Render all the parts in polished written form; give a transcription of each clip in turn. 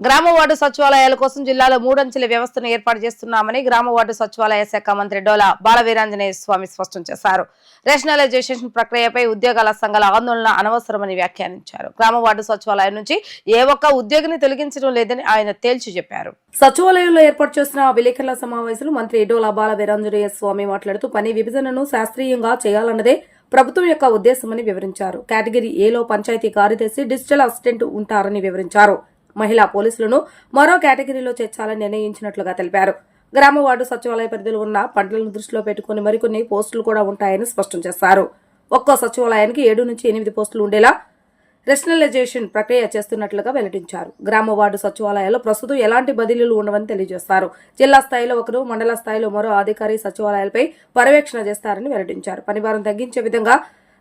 గ్రామ వార్డు సచివాలయాల కోసం జిల్లాలో 3 అంచెల వ్యవస్థను ఏర్పాటు చేస్తున్నామని గ్రామ వార్డు సచివాలయ శాఖ మంత్రి డోలా బాలవీరాంజనేయ స్వామి స్పష్టం చేశారు. రేషనలైజేషన్ ప్రక్రియపై ఉద్యోగాల సంఘాల ఆందోళన అనవసరమని వ్యాఖ్యానించారు. గ్రామ వార్డు సచివాలయం నుంచి ఏ ఒక్క ఉద్యోగిని తొలగించడం లేదని ఆయన తేల్చి చెప్పారు. సచివాలయంలో ఏర్పాటు చేసిన విలేకరుల సమావేశంలో మంత్రి డోలా బాలవీరాంజనేయ స్వామి మాట్లాడుతూ పని విభజనను శాస్త్రీయంగా చేయాలన్నదే ప్రభుత్వం యొక్క ఉద్దేశమని వివరించారు. కేటగిరీ ఏలో పంచాయతీ కార్యదర్శి, డిజిటల్ అసిస్టెంట్ ఉంటారని వివరించారు. మహిళా పోలీసులను మరో కేటగిరీలో చేర్చాలని నిర్ణయించినట్లుగా తెలిపారు. గ్రామ వార్డు సచివాలయ పరిధిలో ఉన్న పంటలను దృష్టిలో పెట్టుకుని మరికొన్ని పోస్టులు కూడా ఉంటాయని స్పష్టం చేశారు. ఒక్కో సచివాలయానికి 7 నుంచి 8 పోస్టులు ఉండేలా రేషనలైజేషన్ ప్రక్రియ చేస్తున్నట్లుగా వెల్లడించారు. గ్రామ వార్డు సచివాలయాల్లో ప్రస్తుతం ఎలాంటి బదిలీలు ఉండవని తెలియజేస్తారు. జిల్లా స్థాయిలో ఒకరు, మండల స్థాయిలో మరో అధికారి సచివాలయాలపై పర్యవేక్షణ చేస్తారని వెల్లడించారు. పనిభారం తగ్గించే విధంగా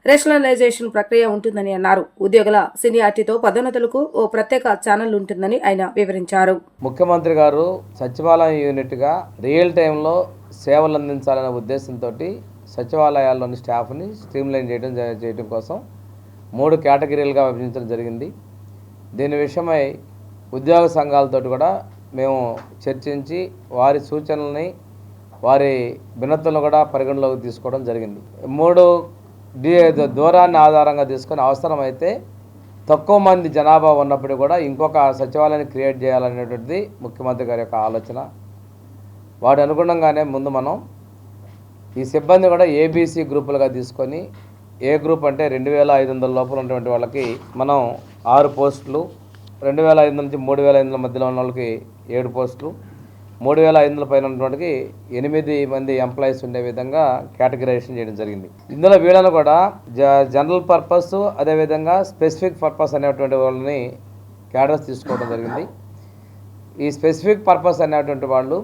రేషనలైజేషన్ ప్రక్రియ ఉంటుందని అన్నారు. ఉద్యోగుల సీనియారిటీతో పదోన్నతులకు ఓ ప్రత్యేక ఛానల్ ఉంటుందని ఆయన వివరించారు. ముఖ్యమంత్రి గారు సచివాలయం యూనిట్గా రియల్ టైంలో సేవలు అందించాలనే ఉద్దేశంతో సచివాలయాల్లోని స్టాఫ్ని స్ట్రీమ్లైన్ చేయడం కోసం 3 కేటగిరీలుగా విభజించడం జరిగింది. దీని విషయమై ఉద్యోగ సంఘాలతో కూడా మేము చర్చించి వారి సూచనల్ని, వారి భిన్నతలను కూడా పరిగణలోకి తీసుకోవడం జరిగింది. 3 దూరాన్ని ఆధారంగా తీసుకొని అవసరమైతే తక్కువ మంది జనాభా ఉన్నప్పుడు కూడా ఇంకొక సచివాలయాన్ని క్రియేట్ చేయాలనేటువంటిది ముఖ్యమంత్రి గారి యొక్క ఆలోచన. వాటి అనుగుణంగానే ముందు మనం ఈ సిబ్బంది కూడా ఏబీసీ గ్రూపులుగా తీసుకొని, ఏ గ్రూప్ అంటే 2500 లోపల ఉన్నటువంటి వాళ్ళకి మనం 6 పోస్టులు, 2500 నుంచి 3500 మధ్యలో ఉన్న వాళ్ళకి 7 పోస్టులు, 3500 పైన ఉన్నటువంటి 8 మంది ఎంప్లాయీస్ ఉండే విధంగా కేటగరైజేషన్ చేయడం జరిగింది. ఇందులో వీళ్ళను కూడా జనరల్ పర్పస్, అదేవిధంగా స్పెసిఫిక్ పర్పస్ అనేటువంటి వాళ్ళని క్యాడర్స్ తీసుకోవడం జరిగింది. ఈ స్పెసిఫిక్ పర్పస్ అనేటువంటి వాళ్ళు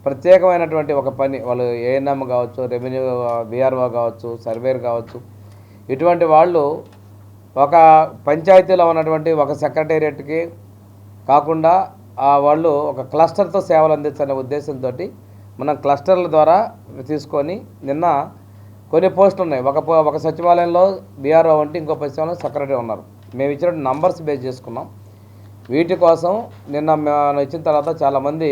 ప్రత్యేకమైనటువంటి ఒక పని, వాళ్ళు ఏఎన్ఎం కావచ్చు, రెవెన్యూ బీఆర్ఓ కావచ్చు, సర్వేర్ కావచ్చు, ఇటువంటి వాళ్ళు ఒక పంచాయతీలో ఉన్నటువంటి ఒక సెక్రటేరియట్కి కాకుండా వాళ్ళు ఒక క్లస్టర్తో సేవలు అందించాలనే ఉద్దేశంతో మనం క్లస్టర్ల ద్వారా తీసుకొని నిన్న కొన్ని పోస్టులు ఉన్నాయి. ఒక సచివాలయంలో బీఆర్ఓ ఉంటే ఇంకో సచివాలయంలో సెక్రటరీ ఉన్నారు. మేము ఇచ్చిన నంబర్స్ బేస్ చేసుకున్నాం. వీటి కోసం నిన్న మేము ఇచ్చిన తర్వాత చాలామంది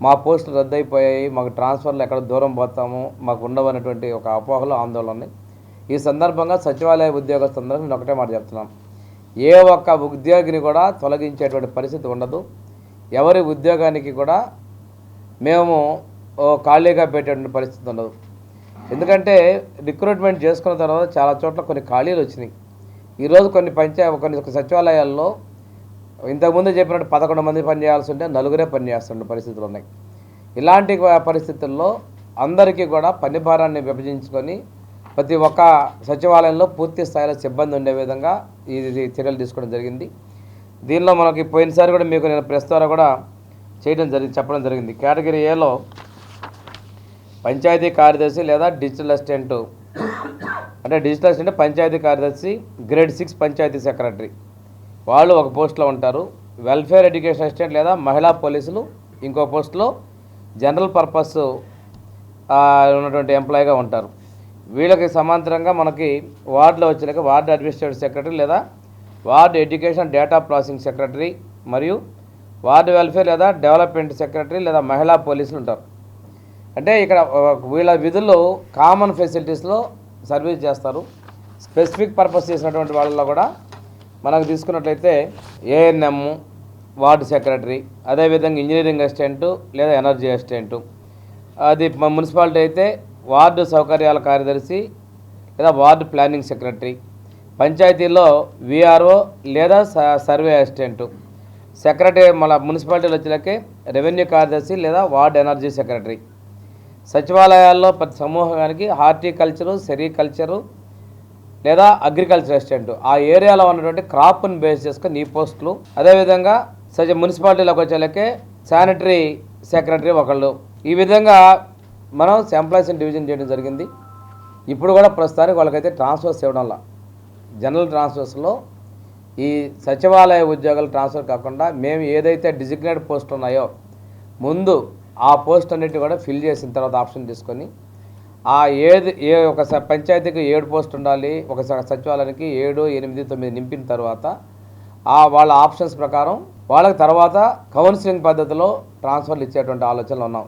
మా పోస్టులు రద్దయిపోయాయి, మాకు ట్రాన్స్ఫర్లు ఎక్కడ దూరం పోతాము, మాకు ఉండవనేటువంటి ఒక అపోహలు, ఆందోళన ఉన్నాయి. ఈ సందర్భంగా సచివాలయ ఉద్యోగస్తులందరూ నేను ఒకటే మాట చెప్తున్నాను, ఏ ఒక్క ఉద్యోగిని కూడా తొలగించేటువంటి పరిస్థితి ఉండదు. ఎవరి ఉద్యోగానికి కూడా మేము ఖాళీగా పెట్టేటువంటి పరిస్థితి ఉండదు. ఎందుకంటే రిక్రూట్మెంట్ చేసుకున్న తర్వాత చాలా చోట్ల కొన్ని ఖాళీలు వచ్చినాయి. ఈరోజు కొన్ని సచివాలయాల్లో ఇంతకుముందు చెప్పినట్టు 11 మంది పనిచేయాల్సి ఉంటే 4 పనిచేస్తున్న పరిస్థితులు ఉన్నాయి. ఇలాంటి పరిస్థితుల్లో అందరికీ కూడా పని భారాన్ని విభజించుకొని ప్రతి ఒక్క సచివాలయంలో పూర్తి స్థాయిలో సిబ్బంది ఉండే విధంగా ఈ చర్యలు తీసుకోవడం జరిగింది. దీనిలో మనకి పోయినసారి కూడా మీకు నేను ప్రెస్ ద్వారా కూడా చెప్పడం జరిగింది. కేటగిరీ ఏలో పంచాయతీ కార్యదర్శి లేదా డిజిటల్ అసిస్టెంట్, అంటే డిజిటల్ అసిస్టెంట్ పంచాయతీ కార్యదర్శి, గ్రేడ్ 6 పంచాయతీ సెక్రటరీ వాళ్ళు ఒక పోస్టులో ఉంటారు. వెల్ఫేర్ ఎడ్యుకేషన్ అసిస్టెంట్ లేదా మహిళా పోలీసులు ఇంకో పోస్టులో జనరల్ పర్పస్ ఉన్నటువంటి ఎంప్లాయీగా ఉంటారు. వీళ్ళకి సమాంతరంగా మనకి వార్డులో వచ్చేలాగా వార్డు అడ్మినిస్ట్రేటివ్ సెక్రటరీ లేదా ward education data processing secretary మరియు వార్డు వెల్ఫేర్ లేదా డెవలప్మెంట్ సెక్రటరీ లేదా మహిళా పోలీసులు ఉంటారు. అంటే ఇక్కడ వీళ్ళ విధుల్లో కామన్ ఫెసిలిటీస్లో సర్వీస్ చేస్తారు. స్పెసిఫిక్ పర్పస్ చేసినటువంటి వాళ్ళలో కూడా మనకు తీసుకున్నట్లయితే ఏఎన్ఎం, వార్డు సెక్రటరీ, అదేవిధంగా ఇంజనీరింగ్ అసిస్టెంటు లేదా ఎనర్జీ అసిస్టెంటు, అది మున్సిపాలిటీ అయితే వార్డు సౌకర్యాల కార్యదర్శి లేదా వార్డు ప్లానింగ్ సెక్రటరీ, పంచాయతీలో విఆర్ఓ లేదా సర్వే అసిస్టెంటు, సెక్రటరీ మన మున్సిపాలిటీలో వచ్చేలకే రెవెన్యూ కార్యదర్శి లేదా వార్డు ఎనర్జీ సెక్రటరీ. సచివాలయాల్లో ప్రతి సమూహానికి హార్టికల్చరు, సెరికల్చరు లేదా అగ్రికల్చర్ అసిస్టెంట్, ఆ ఏరియాలో ఉన్నటువంటి క్రాప్ని బేస్ చేసుకొని ఈ పోస్టులు. అదేవిధంగా మున్సిపాలిటీలోకి వచ్చేలకే శానిటరీ సెక్రటరీ ఒకళ్ళు. ఈ విధంగా మనం ఎంప్లాయీస్ని డివిజన్ చేయడం జరిగింది. ఇప్పుడు కూడా ప్రస్తుతానికి వాళ్ళకైతే ట్రాన్స్ఫర్స్ ఇవ్వడంలా, జనరల్ ట్రాన్స్ఫర్స్లో ఈ సచివాలయ ఉద్యోగాల ట్రాన్స్ఫర్ కాకుండా మేము ఏదైతే డిజిగ్నేటెడ్ పోస్ట్ ఉన్నాయో ముందు ఆ పోస్ట్ అన్నిటి కూడా ఫిల్ చేసిన తర్వాత ఆప్షన్ తీసుకొని ఒక పంచాయతీకి 7 పోస్ట్ ఉండాలి, ఒక సచివాలయానికి 7, 8, 9 నింపిన తర్వాత వాళ్ళ ఆప్షన్స్ ప్రకారం వాళ్ళకి తర్వాత కౌన్సిలింగ్ పద్ధతిలో ట్రాన్స్ఫర్లు ఇచ్చేటువంటి ఆలోచనలు ఉన్నాం.